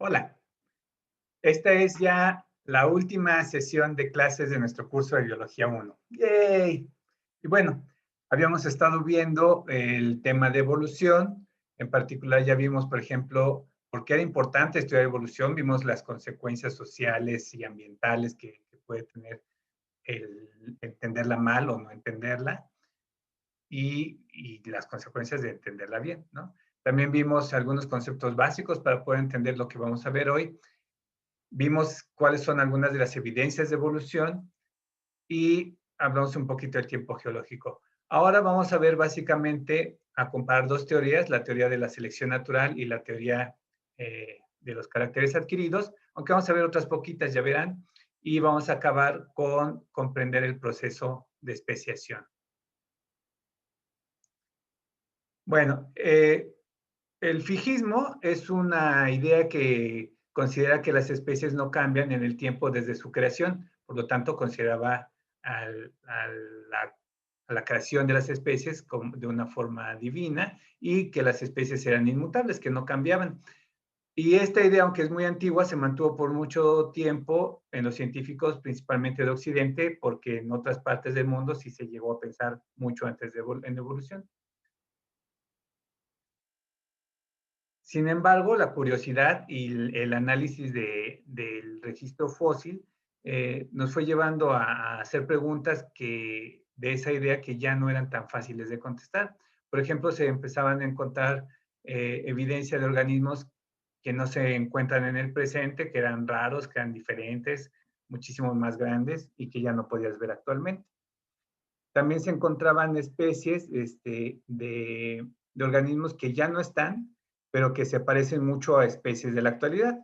Hola, esta es ya la última sesión de clases de nuestro curso de Biología 1. ¡Yay! Y bueno, habíamos estado viendo el tema de evolución. En particular ya vimos, por ejemplo, por qué era importante estudiar evolución. Vimos las consecuencias sociales y ambientales que puede tener el entenderla mal o no entenderla y las consecuencias de entenderla bien, ¿no? También vimos algunos conceptos básicos para poder entender lo que vamos a ver hoy. Vimos cuáles son algunas de las evidencias de evolución y hablamos un poquito del tiempo geológico. Ahora vamos a ver básicamente a comparar dos teorías, la teoría de la selección natural y la teoría de los caracteres adquiridos, aunque vamos a ver otras poquitas, ya verán, y vamos a acabar con comprender el proceso de especiación. Bueno, el fijismo es una idea que considera que las especies no cambian en el tiempo desde su creación, por lo tanto consideraba al, a, la, a la creación de las especies como de una forma divina y que las especies eran inmutables, que no cambiaban. Y esta idea, aunque es muy antigua, se mantuvo por mucho tiempo en los científicos, principalmente de Occidente, porque en otras partes del mundo sí se llegó a pensar mucho antes en evolución. Sin embargo, la curiosidad y el análisis del registro fósil nos fue llevando a hacer preguntas de esa idea que ya no eran tan fáciles de contestar. Por ejemplo, se empezaban a encontrar evidencia de organismos que no se encuentran en el presente, que eran raros, que eran diferentes, muchísimo más grandes y que ya no podías ver actualmente. También se encontraban especies de organismos que ya no están, pero que se parecen mucho a especies de la actualidad,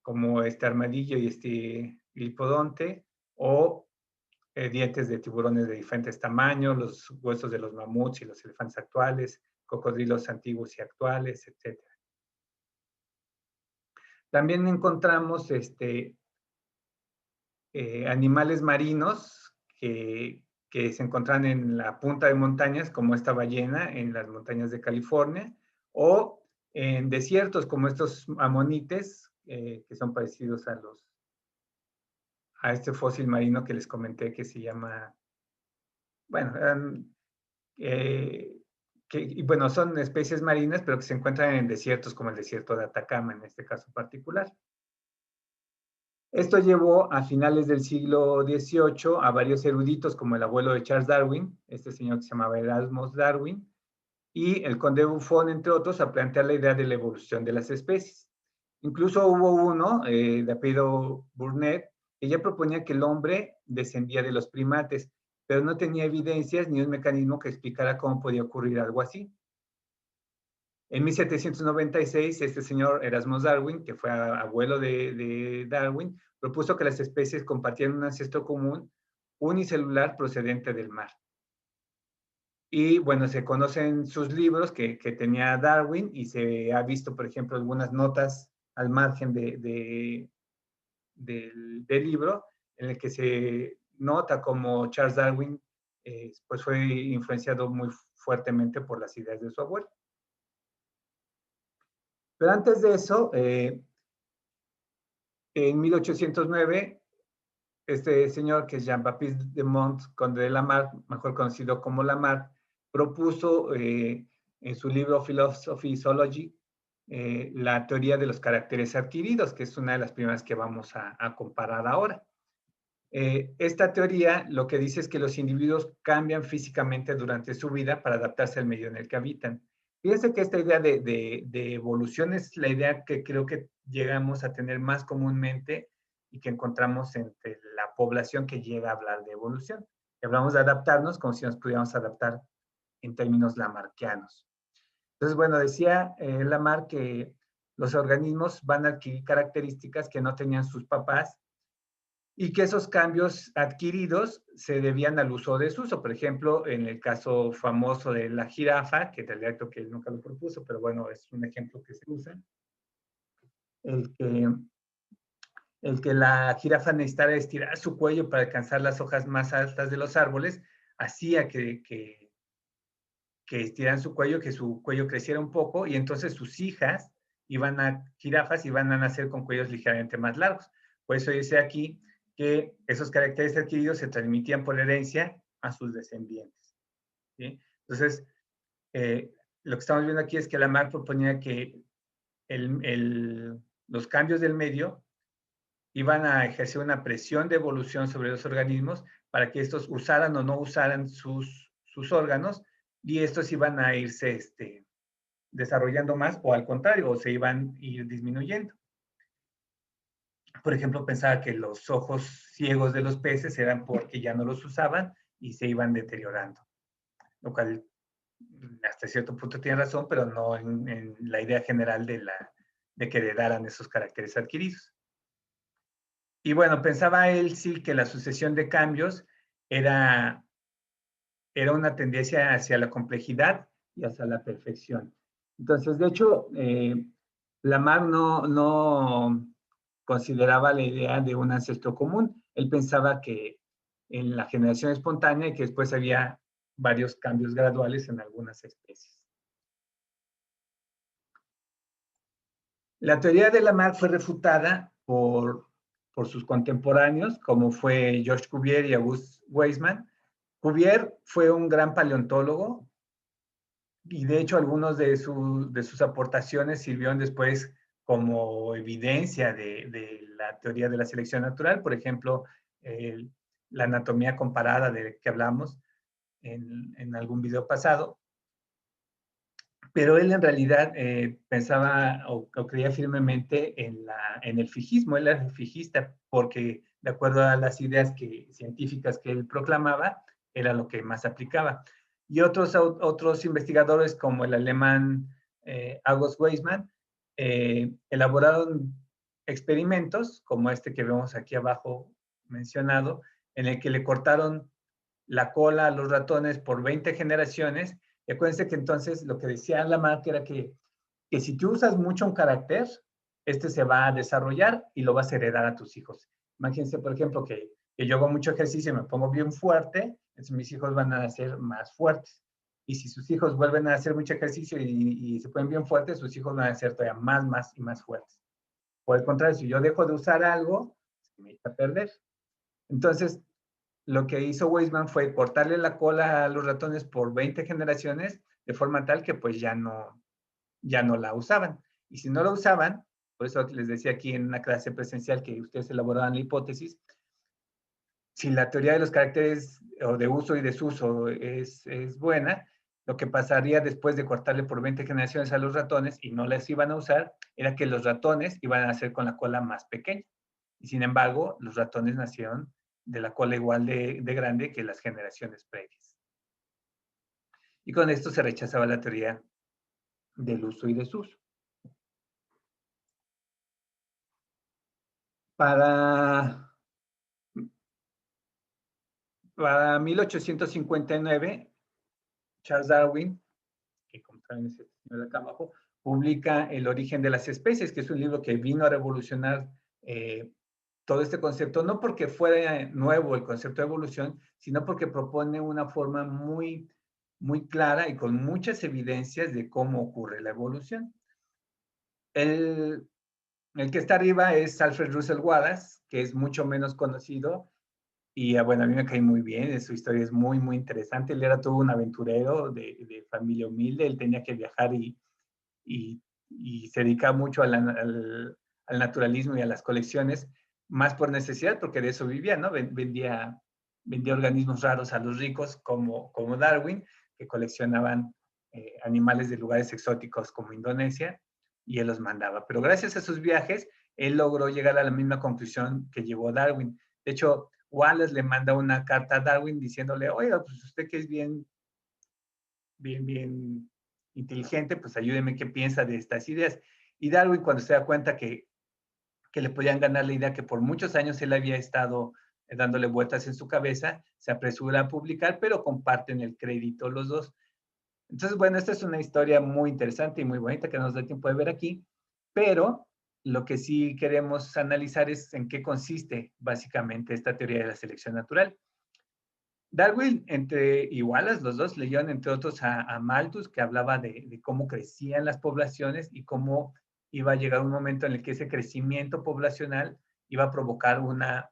como este armadillo y este lipodonte, o dientes de tiburones de diferentes tamaños, los huesos de los mamuts y los elefantes actuales, cocodrilos antiguos y actuales, etc. También encontramos animales marinos que se encuentran en la punta de montañas, como esta ballena en las montañas de California, o en desiertos como estos amonites, que son parecidos a este fósil marino que les comenté que se llama, bueno, eh, y bueno, son especies marinas, pero que se encuentran en desiertos como el desierto de Atacama, en este caso particular. Esto llevó a finales del siglo XVIII a varios eruditos como el abuelo de Charles Darwin, este señor que se llamaba Erasmus Darwin, y el conde Buffon, entre otros, a plantear la idea de la evolución de las especies. Incluso hubo uno, de apellido Burnett, que ya proponía que el hombre descendía de los primates, pero no tenía evidencias ni un mecanismo que explicara cómo podía ocurrir algo así. En 1796, este señor Erasmus Darwin, que fue abuelo de Darwin, propuso que las especies compartían un ancestro común unicelular procedente del mar. Y bueno, se conocen sus libros que tenía Darwin y se ha visto, por ejemplo, algunas notas al margen del libro en el que se nota como Charles Darwin pues fue influenciado muy fuertemente por las ideas de su abuelo. Pero antes de eso, en 1809, este señor que es Jean-Baptiste de Monts, conde de Lamarck, mejor conocido como Lamarck, propuso en su libro Philosophy Zoology la teoría de los caracteres adquiridos, que es una de las primeras que vamos a comparar ahora. Esta teoría lo que dice es que los individuos cambian físicamente durante su vida para adaptarse al medio en el que habitan. Fíjense que esta idea de evolución es la idea que creo que llegamos a tener más comúnmente y que encontramos entre la población que llega a hablar de evolución. Que hablamos de adaptarnos como si nos pudiéramos adaptar en términos lamarckianos. Entonces, bueno, decía Lamarck que los organismos van a adquirir características que no tenían sus papás y que esos cambios adquiridos se debían al uso o desuso. Por ejemplo, en el caso famoso de la jirafa, que en realidad creo que él nunca lo propuso, pero bueno, es un ejemplo que se usa, el que, el que la jirafa necesitara estirar su cuello para alcanzar las hojas más altas de los árboles, hacía que estiraran su cuello, que su cuello creciera un poco, y entonces sus hijas jirafas iban a nacer con cuellos ligeramente más largos. Por eso dice aquí que esos caracteres adquiridos se transmitían por herencia a sus descendientes, ¿sí? Entonces, lo que estamos viendo aquí es que Lamarck proponía que los cambios del medio iban a ejercer una presión de evolución sobre los organismos para que estos usaran o no usaran sus órganos, y estos iban a irse desarrollando más, o al contrario, o se iban a ir disminuyendo. Por ejemplo, pensaba que los ojos ciegos de los peces eran porque ya no los usaban y se iban deteriorando, lo cual hasta cierto punto tiene razón, pero no en la idea general de que heredaran esos caracteres adquiridos. Y bueno, pensaba él sí que la sucesión de cambios era una tendencia hacia la complejidad y hacia la perfección. Entonces, de hecho, Lamarck no consideraba la idea de un ancestro común. Él pensaba que en la generación espontánea y que después había varios cambios graduales en algunas especies. La teoría de Lamarck fue refutada por sus contemporáneos, como fue Georges Cuvier y Auguste Weismann. Cuvier fue un gran paleontólogo y de hecho algunos de sus aportaciones sirvieron después como evidencia de la teoría de la selección natural. Por ejemplo, la anatomía comparada de que hablamos en algún video pasado. Pero él en realidad pensaba o creía firmemente en el fijismo. Él era fijista porque, de acuerdo a las ideas científicas que él proclamaba, era lo que más aplicaba. Y otros investigadores, como el alemán August Weismann, elaboraron experimentos, como este que vemos aquí abajo mencionado, en el que le cortaron la cola a los ratones por 20 generaciones. Y acuérdense que entonces lo que decía Lamarck era que si tú usas mucho un carácter, se va a desarrollar y lo vas a heredar a tus hijos. Imagínense, por ejemplo, que yo hago mucho ejercicio y me pongo bien fuerte, entonces mis hijos van a ser más fuertes. Y si sus hijos vuelven a hacer mucho ejercicio y se ponen bien fuertes, sus hijos van a ser todavía más y más fuertes. Por el contrario, si yo dejo de usar algo, se me echa a perder. Entonces, lo que hizo Weismann fue cortarle la cola a los ratones por 20 generaciones, de forma tal que pues ya no la usaban. Y si no la usaban, por eso les decía aquí en una clase presencial que ustedes elaboraban la hipótesis, si la teoría de los caracteres o de uso y desuso es buena, lo que pasaría después de cortarle por 20 generaciones a los ratones y no las iban a usar, era que los ratones iban a nacer con la cola más pequeña. Y sin embargo, los ratones nacieron de la cola igual de grande que las generaciones previas. Y con esto se rechazaba la teoría del uso y desuso. Para 1859, Charles Darwin, que como saben es el señor de acá abajo, publica El origen de las especies, que es un libro que vino a revolucionar todo este concepto, no porque fuera nuevo el concepto de evolución, sino porque propone una forma muy, muy clara y con muchas evidencias de cómo ocurre la evolución. El que está arriba es Alfred Russel Wallace, que es mucho menos conocido y bueno, a mí me cae muy bien, su historia es muy, muy interesante. Él era todo un aventurero de familia humilde, él tenía que viajar y se dedicaba mucho al naturalismo y a las colecciones, más por necesidad, porque de eso vivía, ¿no? Vendía organismos raros a los ricos, como Darwin, que coleccionaban animales de lugares exóticos como Indonesia, y él los mandaba. Pero gracias a sus viajes, él logró llegar a la misma conclusión que llegó Darwin. De hecho, Wallace le manda una carta a Darwin diciéndole, oiga, pues usted que es bien inteligente, pues ayúdeme qué piensa de estas ideas. Y Darwin, cuando se da cuenta que le podían ganar la idea que por muchos años él había estado dándole vueltas en su cabeza, se apresura a publicar, pero comparten el crédito los dos. Entonces, bueno, esta es una historia muy interesante y muy bonita que nos da tiempo de ver aquí, pero lo que sí queremos analizar es en qué consiste básicamente esta teoría de la selección natural. Darwin, y Wallace, los dos leyeron entre otros a Malthus, que hablaba de cómo crecían las poblaciones y cómo iba a llegar un momento en el que ese crecimiento poblacional iba a provocar una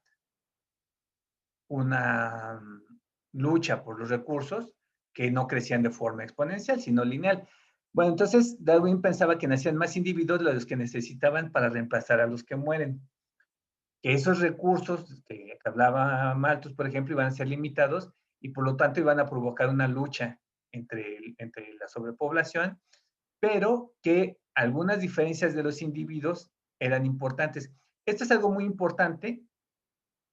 lucha por los recursos que no crecían de forma exponencial, sino lineal. Bueno, entonces Darwin pensaba que nacían más individuos de los que necesitaban para reemplazar a los que mueren. Que esos recursos que hablaba Malthus, por ejemplo, iban a ser limitados y por lo tanto iban a provocar una lucha entre la sobrepoblación, pero que algunas diferencias de los individuos eran importantes. Esto es algo muy importante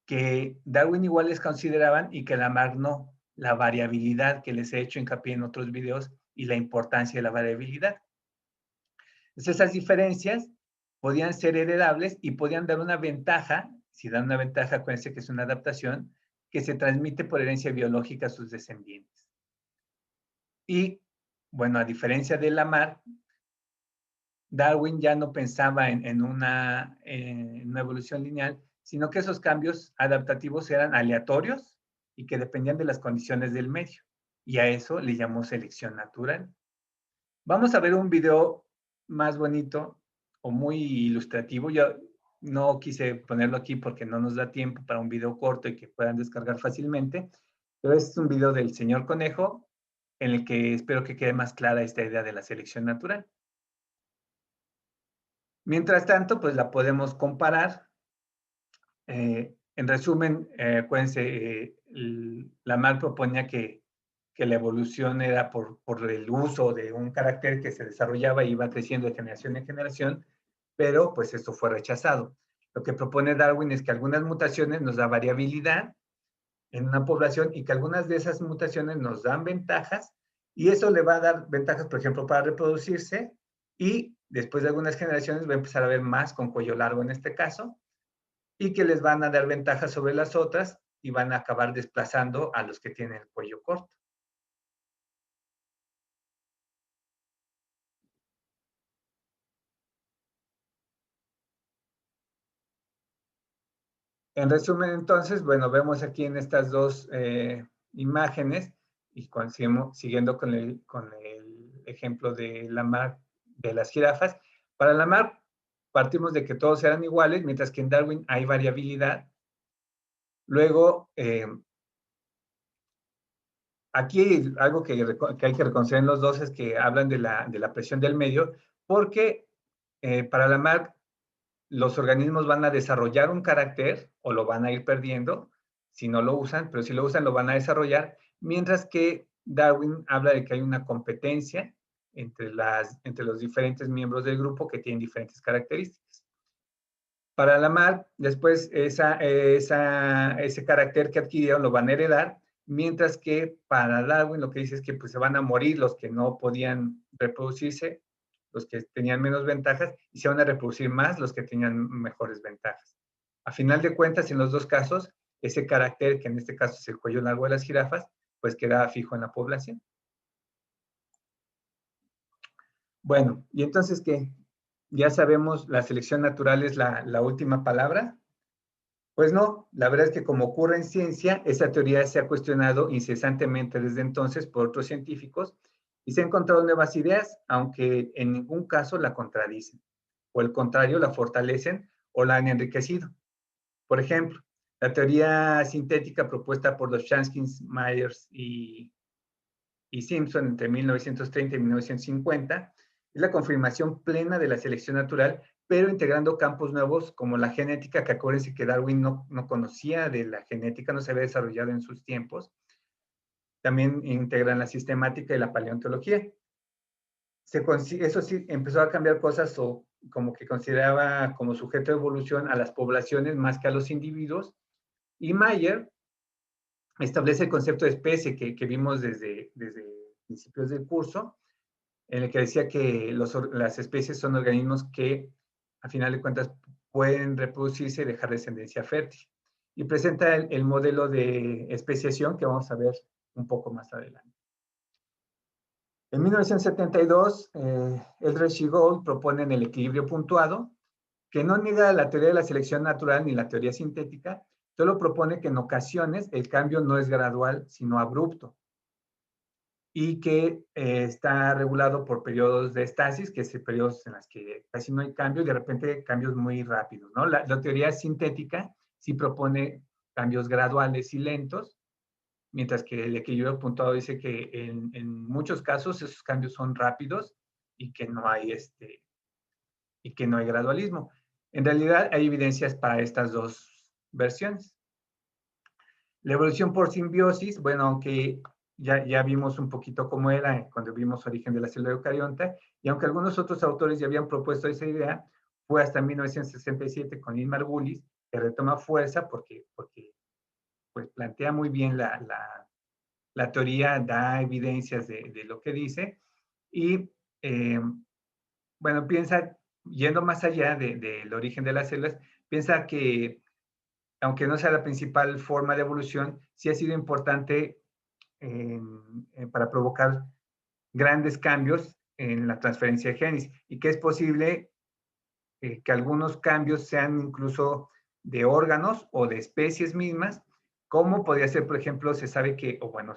que Darwin igual les consideraban y que Lamarck no, la variabilidad que les he hecho hincapié en otros videos y la importancia de la variabilidad. Entonces, esas diferencias podían ser heredables y podían dar una ventaja, si dan una ventaja, acuérdense que es una adaptación, que se transmite por herencia biológica a sus descendientes. Y, bueno, a diferencia de Lamarck, Darwin ya no pensaba en una evolución lineal, sino que esos cambios adaptativos eran aleatorios y que dependían de las condiciones del medio. Y a eso le llamó selección natural. Vamos a ver un video más bonito o muy ilustrativo. Yo no quise ponerlo aquí porque no nos da tiempo para un video corto y que puedan descargar fácilmente, pero es un video del señor Conejo en el que espero que quede más clara esta idea de la selección natural. Mientras tanto, pues la podemos comparar. En resumen, acuérdense, Lamarck proponía que la evolución era por el uso de un carácter que se desarrollaba y iba creciendo de generación en generación, pero pues esto fue rechazado. Lo que propone Darwin es que algunas mutaciones nos da variabilidad en una población y que algunas de esas mutaciones nos dan ventajas y eso le va a dar ventajas, por ejemplo, para reproducirse y después de algunas generaciones va a empezar a haber más con cuello largo en este caso y que les van a dar ventajas sobre las otras y van a acabar desplazando a los que tienen el cuello corto. En resumen, entonces, bueno, vemos aquí en estas dos imágenes y siguiendo con el ejemplo de Lamarck de las jirafas. Para Lamarck partimos de que todos eran iguales, mientras que en Darwin hay variabilidad. Luego, aquí algo que hay que reconocer en los dos es que hablan de la presión del medio, porque para Lamarck los organismos van a desarrollar un carácter o lo van a ir perdiendo si no lo usan, pero si lo usan lo van a desarrollar, mientras que Darwin habla de que hay una competencia entre los diferentes miembros del grupo que tienen diferentes características. Para Lamarck, después ese carácter que adquirieron lo van a heredar, mientras que para Darwin lo que dice es que pues, se van a morir los que no podían reproducirse, los que tenían menos ventajas, y se van a reproducir más los que tenían mejores ventajas. A final de cuentas, en los dos casos, ese carácter, que en este caso es el cuello largo de las jirafas, pues queda fijo en la población. Bueno, ¿y entonces qué? ¿Ya sabemos la selección natural es la última palabra? Pues no, la verdad es que como ocurre en ciencia, esa teoría se ha cuestionado incesantemente desde entonces por otros científicos y se han encontrado nuevas ideas, aunque en ningún caso la contradicen, o al contrario, la fortalecen o la han enriquecido. Por ejemplo, la teoría sintética propuesta por los Shanskins, Myers y Simpson entre 1930 y 1950 es la confirmación plena de la selección natural, pero integrando campos nuevos como la genética, que acuérdense que Darwin no conocía de la genética, no se había desarrollado en sus tiempos. También integran la sistemática y la paleontología. Eso sí, empezó a cambiar cosas o como que consideraba como sujeto de evolución a las poblaciones más que a los individuos. Y Mayer establece el concepto de especie que vimos desde principios del curso, en el que decía que las especies son organismos que, a final de cuentas, pueden reproducirse y dejar descendencia fértil. Y presenta el modelo de especiación que vamos a ver un poco más adelante. En 1972, Eldredge y Gould proponen el equilibrio puntuado, que no niega la teoría de la selección natural ni la teoría sintética, solo propone que en ocasiones el cambio no es gradual, sino abrupto. y que está regulado por periodos de estasis, que es periodos en los que casi no hay cambios, de repente cambios muy rápidos, ¿no? La teoría sintética sí propone cambios graduales y lentos, mientras que el equilibrio puntuado dice que en muchos casos esos cambios son rápidos y que no hay, y que no hay gradualismo. En realidad hay evidencias para estas dos versiones. La evolución por simbiosis, bueno, aunque ya vimos un poquito cómo era cuando vimos Origen de la célula eucariota, y aunque algunos otros autores ya habían propuesto esa idea, fue hasta 1967 con Lee Margulis que retoma fuerza porque pues, plantea muy bien la teoría, da evidencias de lo que dice, y bueno, piensa, yendo más allá del origen de las células, piensa que aunque no sea la principal forma de evolución, sí ha sido importante para provocar grandes cambios en la transferencia de genes y que es posible que algunos cambios sean incluso de órganos o de especies mismas, como podría ser, por ejemplo, se sabe que, o bueno,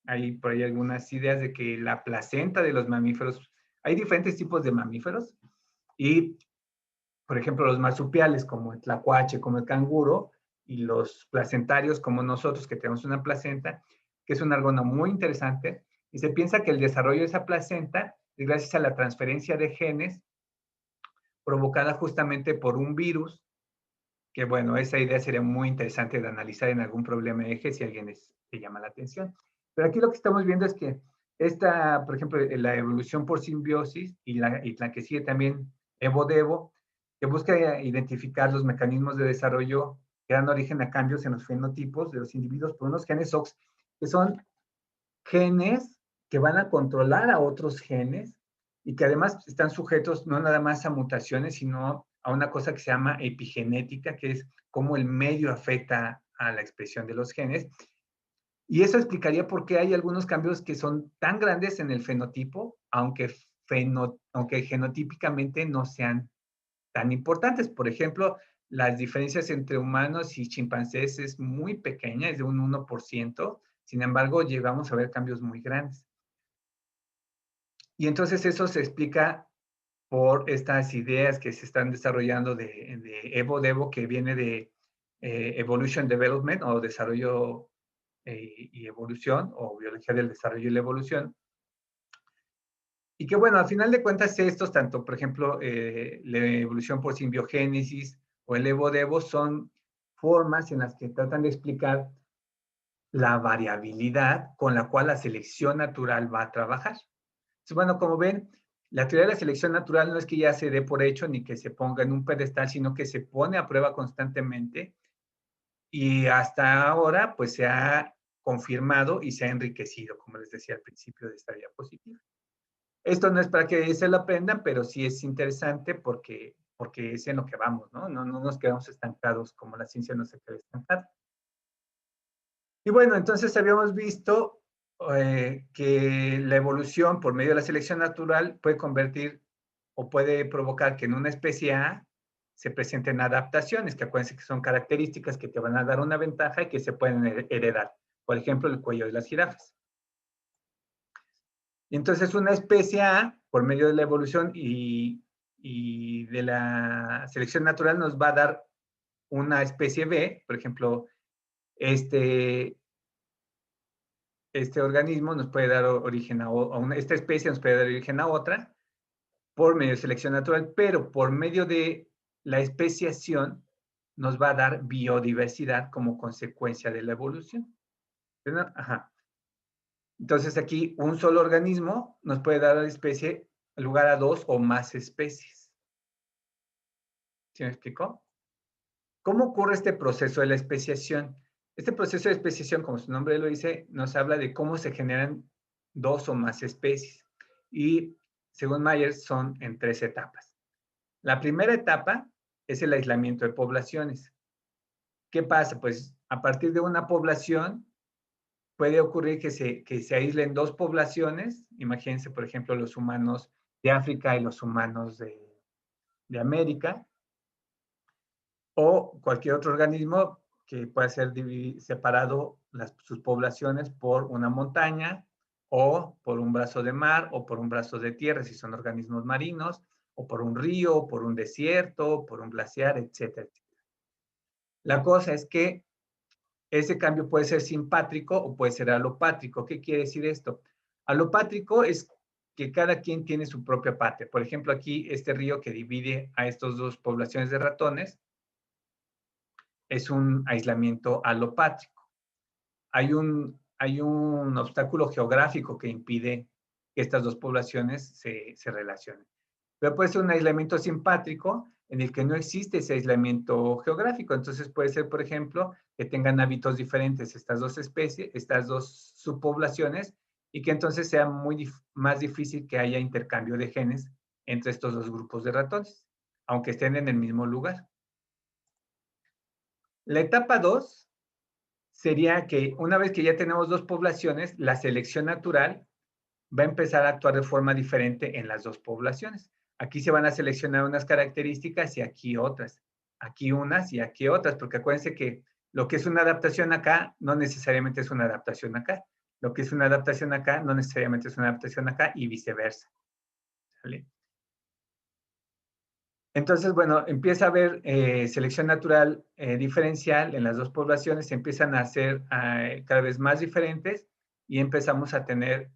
hay por ahí algunas ideas de que la placenta de los mamíferos, hay diferentes tipos de mamíferos y, por ejemplo, los marsupiales como el tlacuache, como el canguro, y los placentarios como nosotros que tenemos una placenta, que es un órgano muy interesante, y se piensa que el desarrollo de esa placenta es gracias a la transferencia de genes provocada justamente por un virus, que bueno, esa idea sería muy interesante de analizar en algún problema eje si a alguien le llama la atención. Pero aquí lo que estamos viendo es que esta, por ejemplo, la evolución por simbiosis y la que sigue también Evo-Devo, que busca identificar los mecanismos de desarrollo que dan origen a cambios en los fenotipos de los individuos por unos genes OX, que son genes que van a controlar a otros genes y que además están sujetos no nada más a mutaciones, sino a una cosa que se llama epigenética, que es cómo el medio afecta a la expresión de los genes. Y eso explicaría por qué hay algunos cambios que son tan grandes en el fenotipo, aunque genotípicamente no sean tan importantes. Por ejemplo, las diferencias entre humanos y chimpancés es muy pequeña, es de un 1%. Sin embargo, llegamos a ver cambios muy grandes. Y entonces eso se explica por estas ideas que se están desarrollando de Evo-Devo, que viene de Evolution Development o desarrollo y evolución, o biología del desarrollo y la evolución. Y que bueno, al final de cuentas estos, tanto por ejemplo la evolución por simbiogénesis o el Evo-Devo, son formas en las que tratan de explicar la variabilidad con la cual la selección natural va a trabajar. Entonces, bueno, como ven, la teoría de la selección natural no es que ya se dé por hecho ni que se ponga en un pedestal, sino que se pone a prueba constantemente y hasta ahora pues se ha confirmado y se ha enriquecido, como les decía al principio de esta diapositiva. Esto no es para que se lo aprendan, pero sí es interesante porque es en lo que vamos, ¿no? No nos quedamos estancados como la ciencia no se queda estancada. Y bueno, entonces habíamos visto que la evolución por medio de la selección natural puede convertir o puede provocar que en una especie A se presenten adaptaciones, que acuérdense que son características que te van a dar una ventaja y que se pueden heredar. Por ejemplo, el cuello de las jirafas. Y entonces una especie A, por medio de la evolución y de la selección natural, nos va a dar una especie B, por ejemplo, este organismo nos puede dar origen esta especie nos puede dar origen a otra por medio de selección natural, pero por medio de la especiación nos va a dar biodiversidad como consecuencia de la evolución. ¿Verdad? Ajá. Entonces aquí un solo organismo nos puede dar a la especie lugar a dos o más especies. ¿Sí me explicó? ¿Cómo ocurre este proceso de la especiación? Este proceso de especiación, como su nombre lo dice, nos habla de cómo se generan dos o más especies. Y según Myers, son en tres etapas. La primera etapa es el aislamiento de poblaciones. ¿Qué pasa? Pues a partir de una población puede ocurrir que se aíslen dos poblaciones. Imagínense, por ejemplo, los humanos de África y los humanos de América, o cualquier otro organismo que pueda ser separado sus poblaciones por una montaña o por un brazo de mar, o por un brazo de tierra, si son organismos marinos, o por un río, o por un desierto, o por un glaciar, etcétera. La cosa es que ese cambio puede ser simpátrico o puede ser alopátrico. ¿Qué quiere decir esto? Alopátrico es que cada quien tiene su propia patria. Por ejemplo, aquí este río que divide a estas dos poblaciones de ratones es un aislamiento alopátrico. Hay un obstáculo geográfico que impide que estas dos poblaciones se relacionen. Pero puede ser un aislamiento simpátrico en el que no existe ese aislamiento geográfico. Entonces puede ser, por ejemplo, que tengan hábitos diferentes estas dos especies, estas dos subpoblaciones, y que entonces sea más difícil que haya intercambio de genes entre estos dos grupos de ratones, aunque estén en el mismo lugar. La etapa 2 sería que una vez que ya tenemos dos poblaciones, la selección natural va a empezar a actuar de forma diferente en las dos poblaciones. Aquí se van a seleccionar unas características y aquí otras. Aquí unas y aquí otras, porque acuérdense que lo que es una adaptación acá no necesariamente es una adaptación acá. Lo que es una adaptación acá no necesariamente es una adaptación acá y viceversa. ¿Sale? Entonces, bueno, empieza a haber selección natural diferencial en las dos poblaciones, se empiezan a hacer cada vez más diferentes y empezamos a tener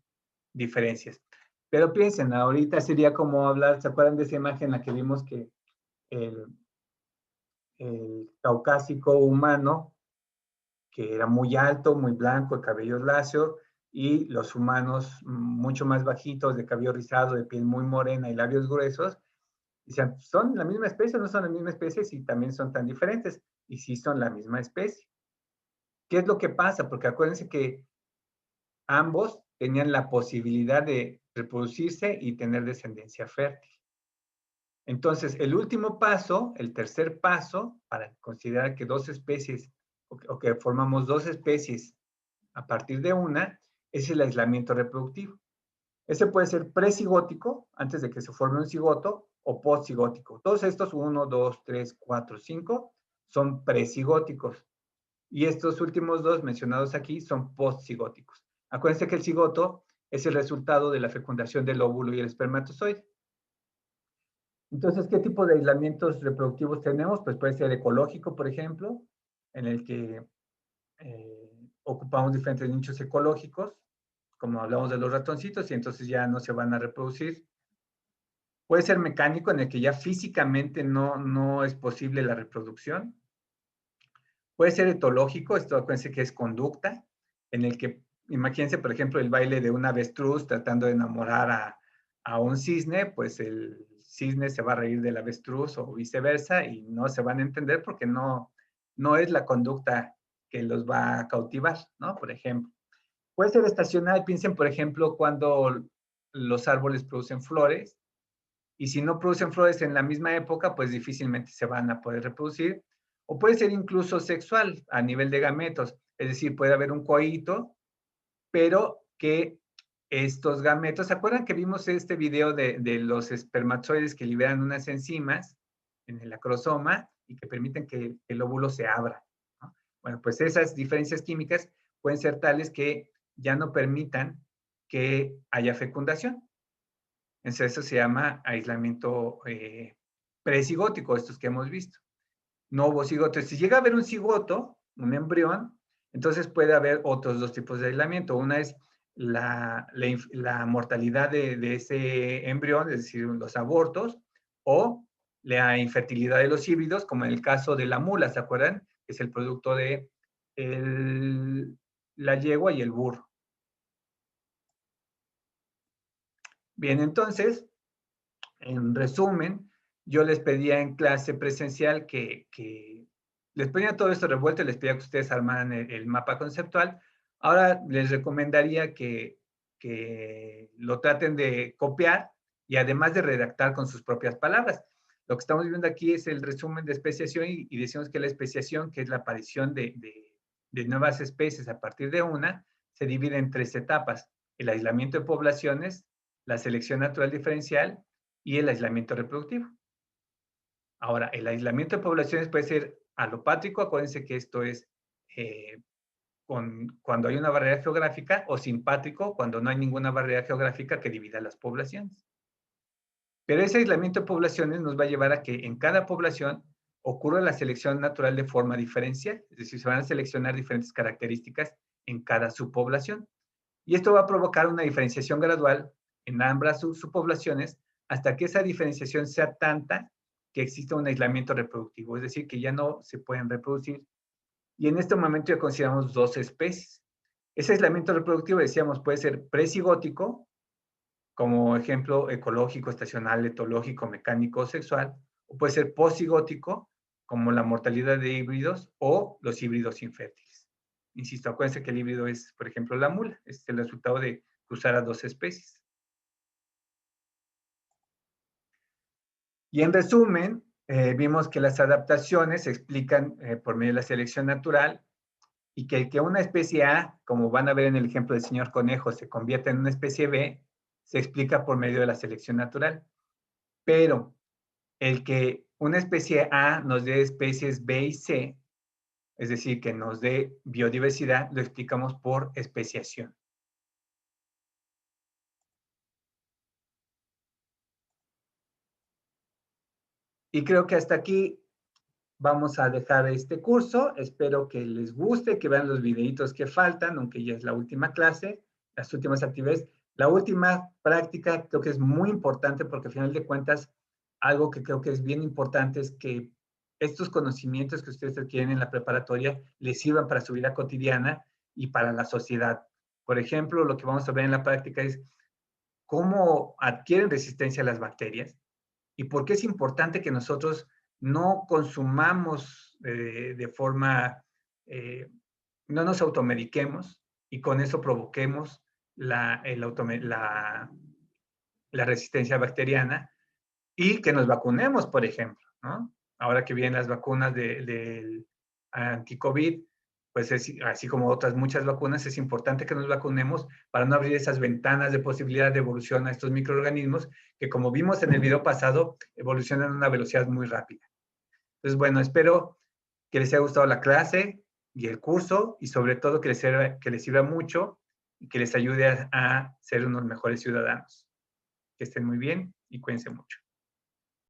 diferencias. Pero piensen, ahorita sería como hablar, ¿se acuerdan de esa imagen en la que vimos que el, el caucásico humano, que era muy alto, muy blanco, de cabello lacio, y los humanos mucho más bajitos, de cabello rizado, de piel muy morena y labios gruesos? Dicen, ¿son la misma especie o no son la misma especie si también son tan diferentes? Y sí son la misma especie. ¿Qué es lo que pasa? Porque acuérdense que ambos tenían la posibilidad de reproducirse y tener descendencia fértil. Entonces, el último paso, el tercer paso, para considerar que dos especies o que formamos dos especies a partir de una, es el aislamiento reproductivo. Ese puede ser presigótico, antes de que se forme un cigoto, o postcigótico. Todos estos, 1, 2, 3, 4, 5, son presigóticos. Y estos últimos dos mencionados aquí son postcigóticos. Acuérdense que el cigoto es el resultado de la fecundación del óvulo y el espermatozoide. Entonces, ¿qué tipo de aislamientos reproductivos tenemos? Pues puede ser ecológico, por ejemplo, en el que ocupamos diferentes nichos ecológicos, como hablamos de los ratoncitos, y entonces ya no se van a reproducir. Puede ser mecánico, en el que ya físicamente no es posible la reproducción. Puede ser etológico, esto acuérdense que es conducta, en el que, imagínense, por ejemplo, el baile de un avestruz tratando de enamorar a un cisne, pues el cisne se va a reír del avestruz o viceversa y no se van a entender porque no es la conducta que los va a cautivar, ¿no? Por ejemplo. Puede ser estacional, piensen, por ejemplo, cuando los árboles producen flores, y si no producen flores en la misma época, pues difícilmente se van a poder reproducir. O puede ser incluso sexual a nivel de gametos, es decir, puede haber un coito, pero que estos gametos, ¿se acuerdan que vimos este video de los espermatozoides que liberan unas enzimas en el acrosoma y que permiten que el óvulo se abra, ¿no? Bueno, pues esas diferencias químicas pueden ser tales que ya no permitan que haya fecundación. Entonces, eso se llama aislamiento presigótico, estos que hemos visto. No hubo cigoto. Si llega a haber un cigoto, un embrión, entonces puede haber otros dos tipos de aislamiento. Una es la mortalidad de ese embrión, es decir, los abortos, o la infertilidad de los híbridos, como en el caso de la mula, ¿se acuerdan? Que es el producto de la yegua y el burro. Bien, entonces, en resumen, yo les pedía en clase presencial que les ponía todo esto revuelto y les pedía que ustedes armaran el mapa conceptual. Ahora les recomendaría que lo traten de copiar y además de redactar con sus propias palabras. Lo que estamos viendo aquí es el resumen de especiación y decimos que la especiación, que es la aparición de nuevas especies a partir de una, se divide en tres etapas: el aislamiento de poblaciones, la selección natural diferencial y el aislamiento reproductivo. Ahora, el aislamiento de poblaciones puede ser alopátrico, acuérdense que esto es cuando hay una barrera geográfica, o simpátrico cuando no hay ninguna barrera geográfica que divida las poblaciones. Pero ese aislamiento de poblaciones nos va a llevar a que en cada población ocurra la selección natural de forma diferencial, es decir, se van a seleccionar diferentes características en cada subpoblación. Y esto va a provocar una diferenciación gradual en ambas subpoblaciones hasta que esa diferenciación sea tanta que exista un aislamiento reproductivo, es decir, que ya no se pueden reproducir. Y en este momento ya consideramos dos especies. Ese aislamiento reproductivo, decíamos, puede ser presigótico, como ejemplo ecológico, estacional, etológico, mecánico o sexual, o puede ser posigótico, como la mortalidad de híbridos o los híbridos infértiles. Insisto, acuérdense que el híbrido es, por ejemplo, la mula, es el resultado de cruzar a dos especies. Y en resumen, vimos que las adaptaciones se explican por medio de la selección natural y que una especie A, como van a ver en el ejemplo del señor conejo, se convierta en una especie B, se explica por medio de la selección natural. Pero el que una especie A nos dé especies B y C, es decir, que nos dé biodiversidad, lo explicamos por especiación. Y creo que hasta aquí vamos a dejar este curso. Espero que les guste, que vean los videitos que faltan, aunque ya es la última clase, las últimas actividades. La última práctica creo que es muy importante porque al final de cuentas, algo que creo que es bien importante es que estos conocimientos que ustedes adquieren en la preparatoria les sirvan para su vida cotidiana y para la sociedad. Por ejemplo, lo que vamos a ver en la práctica es cómo adquieren resistencia a las bacterias y por qué es importante que nosotros no consumamos de forma, no nos automediquemos y con eso provoquemos la resistencia bacteriana y que nos vacunemos, por ejemplo, ¿no? Ahora que vienen las vacunas del anti-COVID, pues es, así como otras muchas vacunas, es importante que nos vacunemos para no abrir esas ventanas de posibilidad de evolución a estos microorganismos que, como vimos en el video pasado, evolucionan a una velocidad muy rápida. Entonces, bueno, espero que les haya gustado la clase y el curso y sobre todo que les sirva mucho y que les ayude a ser unos mejores ciudadanos. Que estén muy bien y cuídense mucho.